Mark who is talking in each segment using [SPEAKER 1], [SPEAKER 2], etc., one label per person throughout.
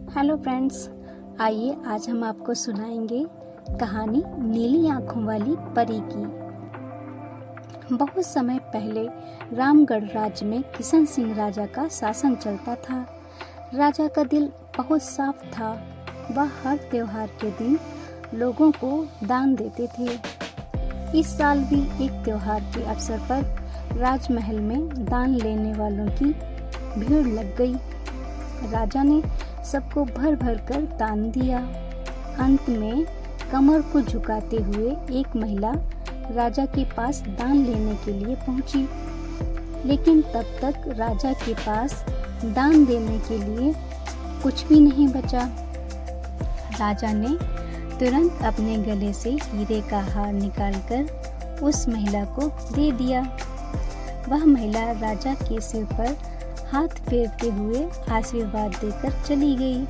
[SPEAKER 1] Hello friends, आइए आज हम आपको सुनाएंगे कहानी नीली आंखों वाली परी की। बहुत समय पहले रामगढ़ राज्य में किशन सिंह राजा का शासन चलता था। राजा का दिल बहुत साफ था। वह हर त्योहार के दिन लोगों को दान देते थे। इस साल भी एक त्योहार के अवसर पर राजमहल में दान लेने वालों की भीड़ लग गई। राजा ने सबको भर भर कर दान दिया। अंत में कमर को झुकाते हुए एक महिला राजा के पास दान लेने के लिए पहुंची, लेकिन तब तक राजा के पास दान देने के लिए कुछ भी नहीं बचा। राजा ने तुरंत अपने गले से हीरे का हार निकालकर उस महिला को दे दिया। वह महिला राजा के सिर पर हाथ फेरते हुए आशीर्वाद देकर चली गई।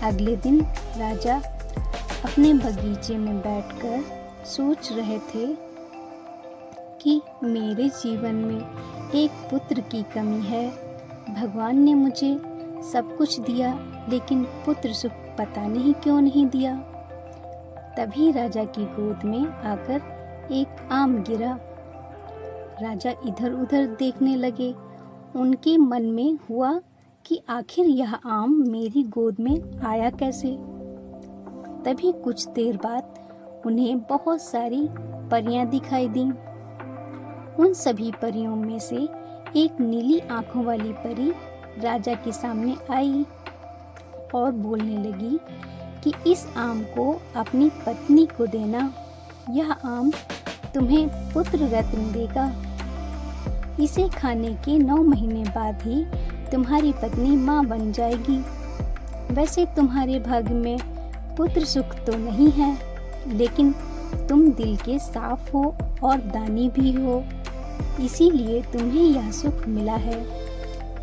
[SPEAKER 1] अगले दिन राजा अपने बगीचे में बैठकर सोच रहे थे कि मेरे जीवन में एक पुत्र की कमी है। भगवान ने मुझे सब कुछ दिया, लेकिन पुत्र सुख पता नहीं क्यों नहीं दिया। तभी राजा की गोद में आकर एक आम गिरा। राजा इधर उधर देखने लगे। उनके मन में हुआ कि आखिर यह आम मेरी गोद में आया कैसे। तभी कुछ देर बाद उन्हें बहुत सारी परियां दिखाई दीं। उन सभी परियों में से एक नीली आंखों वाली परी राजा के सामने आई और बोलने लगी कि इस आम को अपनी पत्नी को देना। यह आम तुम्हें पुत्र रत्न देगा। इसे खाने के 9 महीने बाद ही तुम्हारी पत्नी माँ बन जाएगी। वैसे तुम्हारे भाग्य में पुत्र सुख तो नहीं है, लेकिन तुम दिल के साफ हो और दानी भी हो, इसीलिए तुम्हें यह सुख मिला है।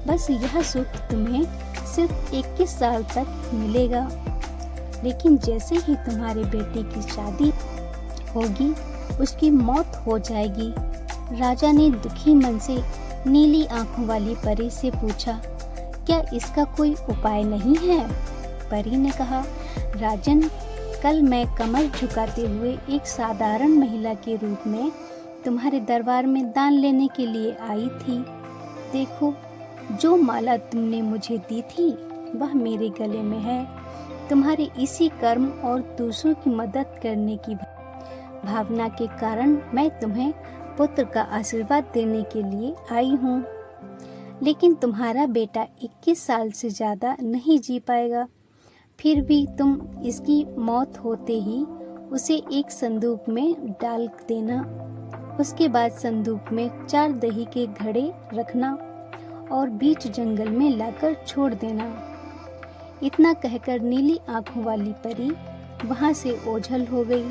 [SPEAKER 1] बस यह सुख तुम्हें सिर्फ 21 साल तक मिलेगा, लेकिन जैसे ही तुम्हारे बेटे की शादी होगी उसकी मौत हो जाएगी। राजा ने दुखी मन से नीली आंखों वाली परी से पूछा, क्या इसका कोई उपाय नहीं है? परी ने कहा, राजन, कल मैं कमर झुकाते हुए एक साधारण महिला के रूप में तुम्हारे दरबार में दान लेने के लिए आई थी। देखो, जो माला तुमने मुझे दी थी वह मेरे गले में है। तुम्हारे इसी कर्म और दूसरों की मदद करने की भावना के कारण मैं तुम्हें पुत्र का आशीर्वाद देने के लिए आई हूँ, लेकिन तुम्हारा बेटा 21 साल से ज़्यादा नहीं जी पाएगा। फिर भी तुम इसकी मौत होते ही उसे एक संदूक में डाल देना। उसके बाद संदूक में 4 दही के घड़े रखना और बीच जंगल में लाकर छोड़ देना। इतना कहकर नीली आंखों वाली परी वहाँ से ओझल हो गई।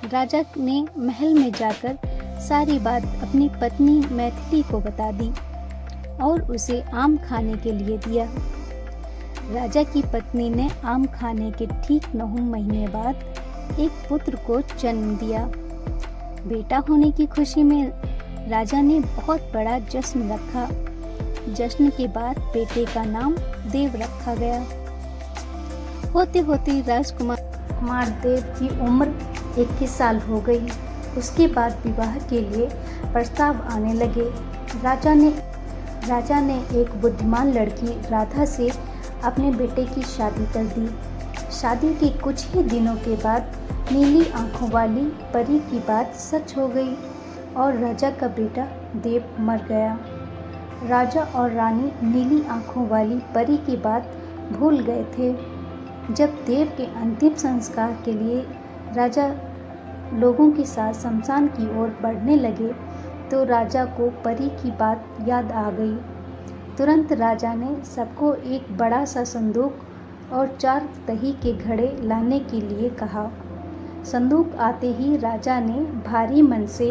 [SPEAKER 1] राजा ने महल में जाकर सारी बात अपनी पत्नी मैथिली को बता दी और उसे आम खाने के लिए दिया। राजा की पत्नी ने आम खाने के ठीक 9 महीने बाद एक पुत्र को जन्म दिया। बेटा होने की खुशी में राजा ने बहुत बड़ा जश्न रखा। जश्न के बाद बेटे का नाम देव रखा गया। होते होते राजकुमार देव की उम्र 21 साल हो गई। उसके बाद विवाह के लिए प्रस्ताव आने लगे। राजा ने एक बुद्धिमान लड़की राधा से अपने बेटे की शादी कर दी। शादी के कुछ ही दिनों के बाद नीली आंखों वाली परी की बात सच हो गई और राजा का बेटा देव मर गया। राजा और रानी नीली आंखों वाली परी की बात भूल गए थे। जब देव के अंतिम संस्कार के लिए राजा लोगों के साथ शमशान की ओर बढ़ने लगे तो राजा को परी की बात याद आ गई। तुरंत राजा ने सबको एक बड़ा सा संदूक और 4 दही के घड़े लाने के लिए कहा। संदूक आते ही राजा ने भारी मन से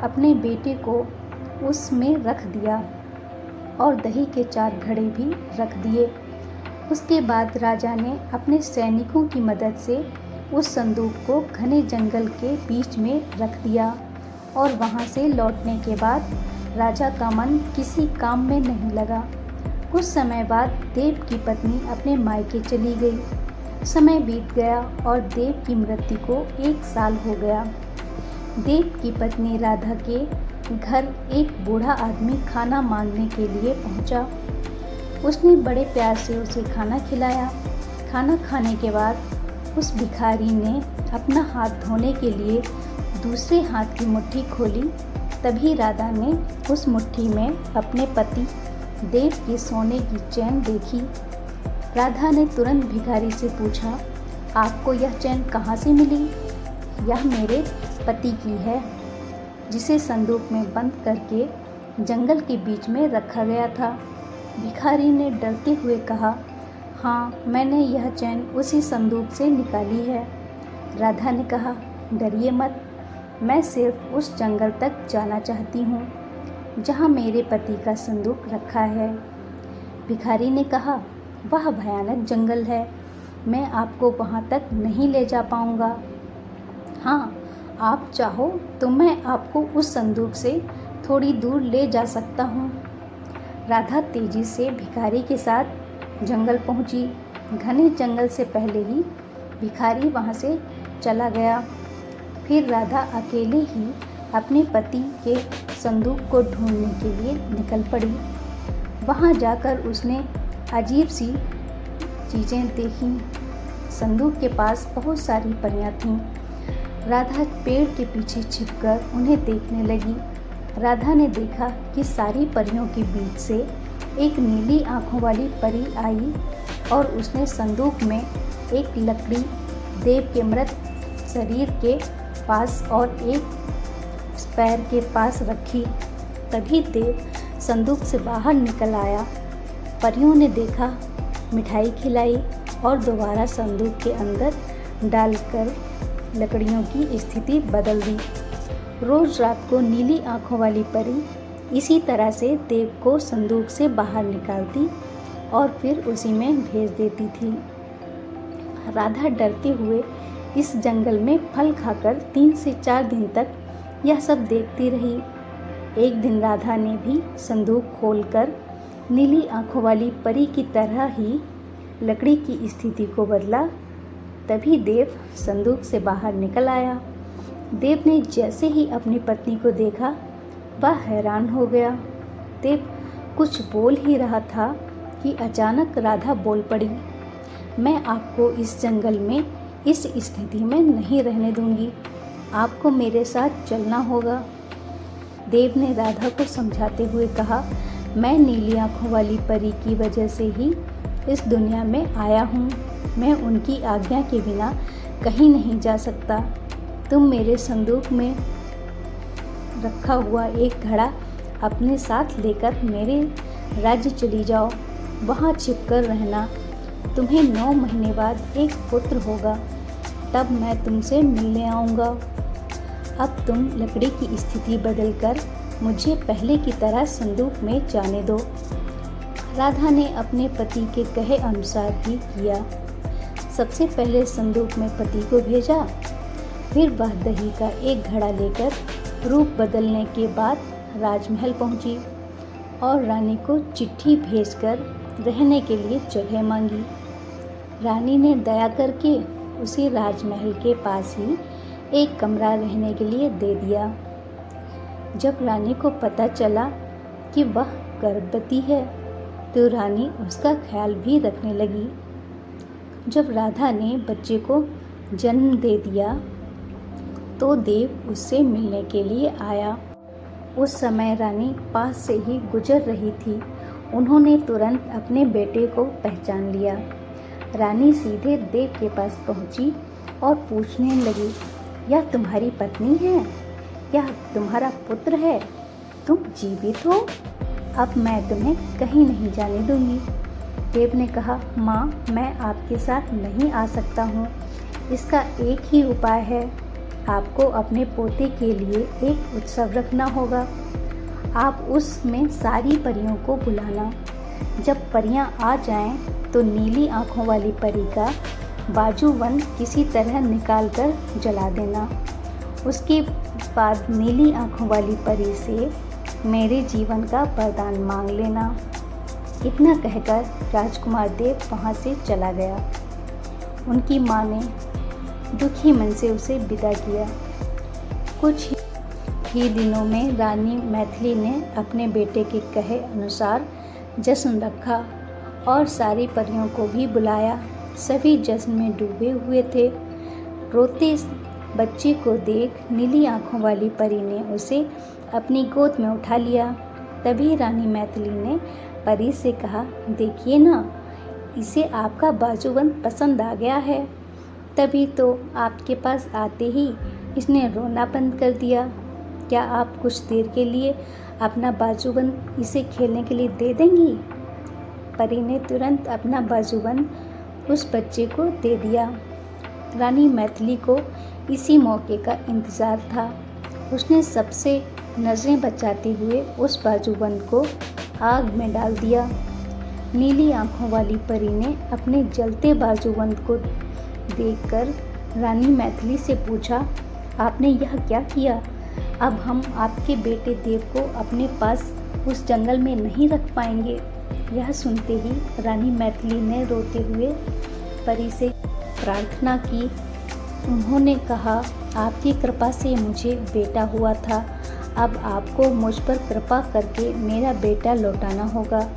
[SPEAKER 1] अपने बेटे को उसमें रख दिया और दही के 4 घड़े भी रख दिए। उसके बाद राजा ने अपने सैनिकों की मदद से उस संदूक को घने जंगल के बीच में रख दिया और वहां से लौटने के बाद राजा का मन किसी काम में नहीं लगा। कुछ समय बाद देव की पत्नी अपने मायके चली गई। समय बीत गया और देव की मृत्यु को 1 साल हो गया। देव की पत्नी राधा के घर एक बूढ़ा आदमी खाना मांगने के लिए पहुंचा। उसने बड़े प्यार से उसे खाना खिलाया। खाना खाने के बाद उस भिखारी ने अपना हाथ धोने के लिए दूसरे हाथ की मुट्ठी खोली। तभी राधा ने उस मुट्ठी में अपने पति देव की सोने की चैन देखी। राधा ने तुरंत भिखारी से पूछा, आपको यह चैन कहाँ से मिली? यह मेरे पति की है, जिसे संदूक में बंद करके जंगल के बीच में रखा गया था। भिखारी ने डरते हुए कहा, हाँ, मैंने यह चैन उसी संदूक से निकाली है। राधा ने कहा, डरिए मत, मैं सिर्फ उस जंगल तक जाना चाहती हूँ जहाँ मेरे पति का संदूक रखा है। भिखारी ने कहा, वह भयानक जंगल है, मैं आपको वहाँ तक नहीं ले जा पाऊँगा। हाँ, आप चाहो तो मैं आपको उस संदूक से थोड़ी दूर ले जा सकता हूँ। राधा तेजी से भिखारी के साथ जंगल पहुँची। घने जंगल से पहले ही भिखारी वहाँ से चला गया। फिर राधा अकेले ही अपने पति के संदूक को ढूंढने के लिए निकल पड़ी। वहाँ जाकर उसने अजीब सी चीज़ें देखीं। संदूक के पास बहुत सारी परियां थीं। राधा पेड़ के पीछे छिपकर उन्हें देखने लगी। राधा ने देखा कि सारी परियों के बीच से एक नीली आँखों वाली परी आई और उसने संदूक में एक लकड़ी देव के मृत शरीर के पास और एक पैर के पास रखी। तभी देव संदूक से बाहर निकल आया। परियों ने देखा, मिठाई खिलाई और दोबारा संदूक के अंदर डालकर लकड़ियों की स्थिति बदल दी। रोज रात को नीली आँखों वाली परी इसी तरह से देव को संदूक से बाहर निकालती और फिर उसी में भेज देती थी। राधा डरते हुए इस जंगल में फल खाकर 3 से 4 दिन तक यह सब देखती रही। एक दिन राधा ने भी संदूक खोलकर नीली आँखों वाली परी की तरह ही लकड़ी की स्थिति को बदला। तभी देव संदूक से बाहर निकल आया। देव ने जैसे ही अपनी पत्नी को देखा, वह हैरान हो गया। देव कुछ बोल ही रहा था कि अचानक राधा बोल पड़ी, मैं आपको इस जंगल में इस स्थिति में नहीं रहने दूंगी, आपको मेरे साथ चलना होगा। देव ने राधा को समझाते हुए कहा, मैं नीली आँखों वाली परी की वजह से ही इस दुनिया में आया हूँ। मैं उनकी आज्ञा के बिना कहीं नहीं जा सकता। तुम मेरे संदूक में रखा हुआ एक घड़ा अपने साथ लेकर मेरे राज्य चली जाओ। वहाँ छिपकर रहना। तुम्हें 9 महीने बाद एक पुत्र होगा, तब मैं तुमसे मिलने आऊँगा। अब तुम लकड़ी की स्थिति बदलकर मुझे पहले की तरह संदूक में जाने दो। राधा ने अपने पति के कहे अनुसार ही किया। सबसे पहले संदूक में पति को भेजा, फिर वह दही का एक घड़ा लेकर रूप बदलने के बाद राजमहल पहुंची और रानी को चिट्ठी भेजकर रहने के लिए जगह मांगी। रानी ने दया करके उसे राजमहल के पास ही एक कमरा रहने के लिए दे दिया। जब रानी को पता चला कि वह गर्भवती है, तो रानी उसका ख्याल भी रखने लगी। जब राधा ने बच्चे को जन्म दे दिया, तो देव उससे मिलने के लिए आया। उस समय रानी पास से ही गुजर रही थी। उन्होंने तुरंत अपने बेटे को पहचान लिया। रानी सीधे देव के पास पहुंची और पूछने लगी, यह तुम्हारी पत्नी है? यह तुम्हारा पुत्र है? तुम जीवित हो? अब मैं तुम्हें कहीं नहीं जाने दूंगी। देव ने कहा, माँ, मैं आपके साथ नहीं आ सकता हूँ। इसका एक ही उपाय है, आपको अपने पोते के लिए एक उत्सव रखना होगा। आप उसमें सारी परियों को बुलाना। जब परियां आ जाएं, तो नीली आँखों वाली परी का बाजूबंद किसी तरह निकालकर जला देना। उसके बाद नीली आँखों वाली परी से मेरे जीवन का वरदान मांग लेना। इतना कहकर राजकुमार देव वहाँ से चला गया। उनकी माँ ने दुखी मन से उसे विदा किया। कुछ ही दिनों में रानी मैथिली ने अपने बेटे के कहे अनुसार जश्न रखा और सारी परियों को भी बुलाया। सभी जश्न में डूबे हुए थे। रोते बच्चे को देख नीली आँखों वाली परी ने उसे अपनी गोद में उठा लिया। तभी रानी मैथिली ने परी से कहा, देखिए ना, इसे आपका बाजूबंद पसंद आ गया है। तभी तो आपके पास आते ही इसने रोना बंद कर दिया। क्या आप कुछ देर के लिए अपना बाजूबंद इसे खेलने के लिए दे देंगी? परी ने तुरंत अपना बाजूबंद उस बच्चे को दे दिया। रानी मैथिली को इसी मौके का इंतज़ार था। उसने सबसे नज़रें बचाते हुए उस बाजूबंद को आग में डाल दिया। नीली आँखों वाली परी ने अपने जलते बाजूबंद को देखकर रानी मैथिली से पूछा, आपने यह क्या किया? अब हम आपके बेटे देव को अपने पास उस जंगल में नहीं रख पाएंगे। यह सुनते ही रानी मैथिली ने रोते हुए परी से प्रार्थना की। उन्होंने कहा, आपकी कृपा से मुझे बेटा हुआ था। अब आपको मुझ पर कृपा करके मेरा बेटा लौटाना होगा।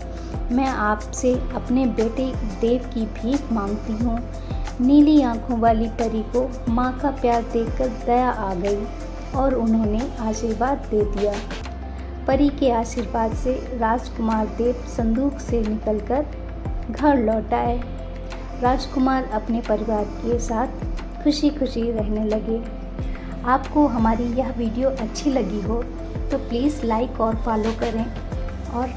[SPEAKER 1] मैं आपसे अपने बेटे देव की भीख मांगती हूँ। नीली आँखों वाली परी को माँ का प्यार देखकर दया आ गई और उन्होंने आशीर्वाद दे दिया। परी के आशीर्वाद से राजकुमार देव संदूक से निकलकर घर लौट आए। राजकुमार अपने परिवार के साथ खुशी खुशी रहने लगे। आपको हमारी यह वीडियो अच्छी लगी हो तो प्लीज़ लाइक और फॉलो करें और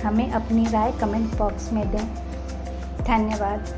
[SPEAKER 1] हमें अपनी राय कमेंट बॉक्स में दें। धन्यवाद।